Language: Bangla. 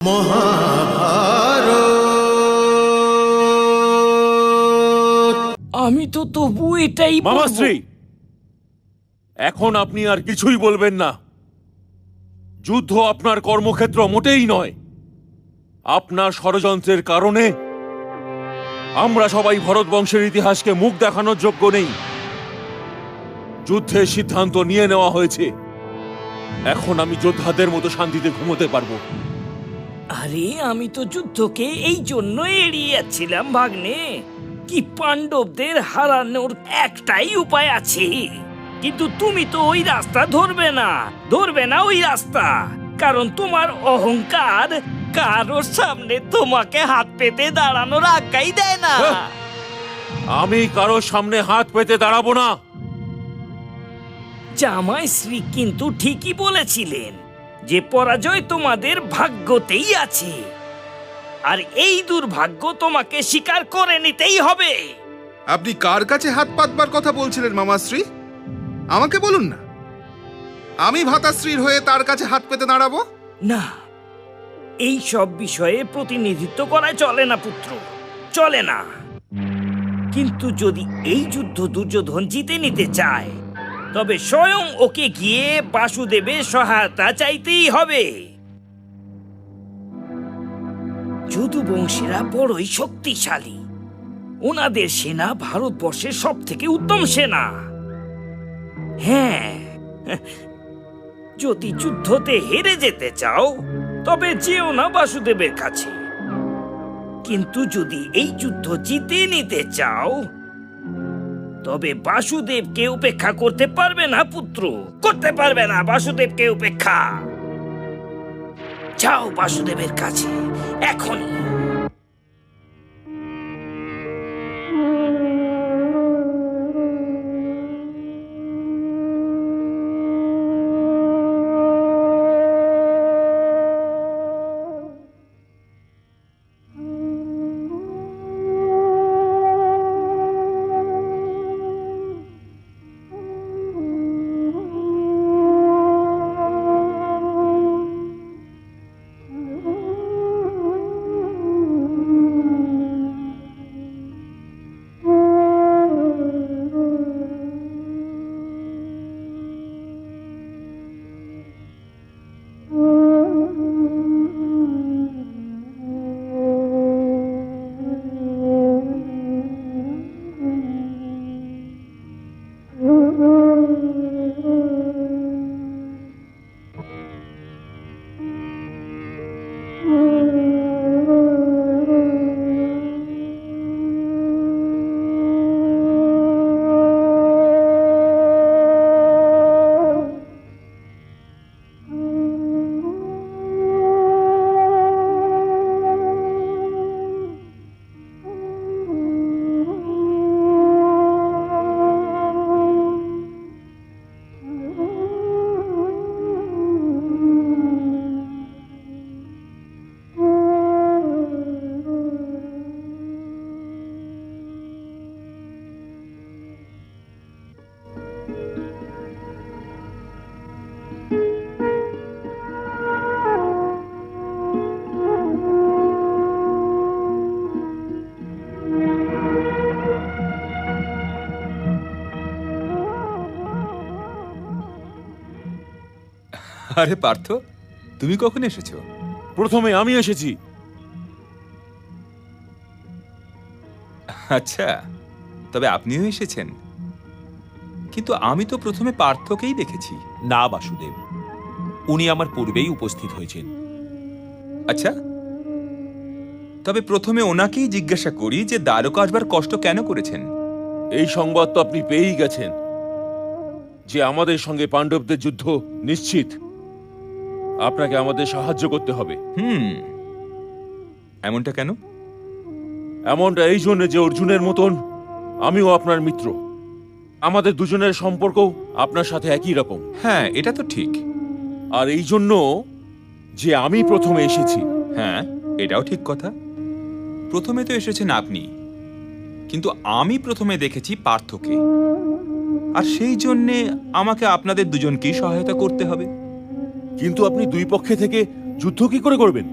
আমি তো তবু এটাই মামাশ্রী, এখন আপনি আর কিছুই বলবেন না। যুদ্ধ আপনার কর্মক্ষেত্র মোটেই নয়। আপনার ষড়যন্ত্রের কারণে আমরা সবাই ভরত বংশের ইতিহাসকে মুখ দেখানোর যোগ্য নেই। যুদ্ধের সিদ্ধান্ত নিয়ে নেওয়া হয়েছে। এখন আমি যোদ্ধাদের মতো শান্তিতে ঘুমোতে পারবো। আরে আমি তো যুদ্ধকে এই জন্য এড়িয়ে যাচ্ছিলাম ভাগ্নে, কি পাণ্ডবদের হারানোর একটাই উপায় আছে। কিন্তু তুমি তো ওই রাস্তা ধরবে না ওই রাস্তা, কারণ তোমার অহংকার কারোর সামনে তোমাকে হাত পেতে দাঁড়ানোর আজ্ঞাই দেয় না। আমি কারোর সামনে হাত পেতে দাঁড়াবো না। জামাই শ্রী কিন্তু ঠিকই বলেছিলেন যে পরাজয় তোমাদের ভাগ্যতেই আছে, আর এই দুর্ভাগ্য তোমাকে স্বীকার করে নিতেই হবে। আপনি কার কাছে হাত পাতবার কথা বলছিলেন মামাশ্রী? আমাকে বলুন না, আমি ভ্রাতাশ্রীর হয়ে তার কাছে হাত পেতে দাঁড়াবো? না, এই সব বিষয়ে প্রতিনিধিত্ব করা চলে না পুত্র, চলে না। কিন্তু যদি এই যুদ্ধ দুর্যোধন জিতে নিতে চায়, তবে স্বয়ং ওকে গিয়ে বাসুদেবের সহায়তা চাইতেই হবে। যদুবংশীরা বড়ই শক্তিশালী। ওনাদের সেনা ভারতবর্ষের সব থেকে উত্তম সেনা। হ্যাঁ, যদি যুদ্ধতে হেরে যেতে চাও তবে যেও না বাসুদেবের কাছে। কিন্তু যদি এই যুদ্ধ জিতে নিতে চাও তবে বাসুদেবকে উপেক্ষা করতে পারবে না পুত্র, করতে পারবে না বাসুদেবকে উপেক্ষা। যাও বাসুদেবের কাছে এখনই। আরে পার্থ, তুমি কখন এসেছো? প্রথমে আমি এসেছি। আচ্ছা, তবে আপনিও এসেছেন। কিন্তু আমি তো প্রথমে পার্থকেই দেখেছি। না বাসুদেব, উনি আমার পূর্বেই উপস্থিত হয়েছেন। আচ্ছা, তবে প্রথমে ওনাকেই জিজ্ঞাসা করি যে দ্বারকা আসবার কষ্ট কেন করেছেন। এই সংবাদ তো আপনি পেয়েই গেছেন যে আমাদের সঙ্গে পাণ্ডবদের যুদ্ধ নিশ্চিত। আপনাকে আমাদের সাহায্য করতে হবে। এমনটা কেন? এমনটা এই জন্য যে অর্জুনের মতন আমিও আপনার মিত্র। আমাদের দুজনের সম্পর্কও আপনার সাথে একই রকম। হ্যাঁ, এটা তো ঠিক। আর এই জন্য যে আমি প্রথমে এসেছি। হ্যাঁ, এটাও ঠিক কথা। প্রথমে তো এসেছেন আপনি, কিন্তু আমি প্রথমে দেখেছি পার্থকে, আর সেই জন্যে আমাকে আপনাদের দুজনকেই সহায়তা করতে হবে। কিন্তু আপনি দুই পক্ষে থেকে যুদ্ধ কি করে করবেন?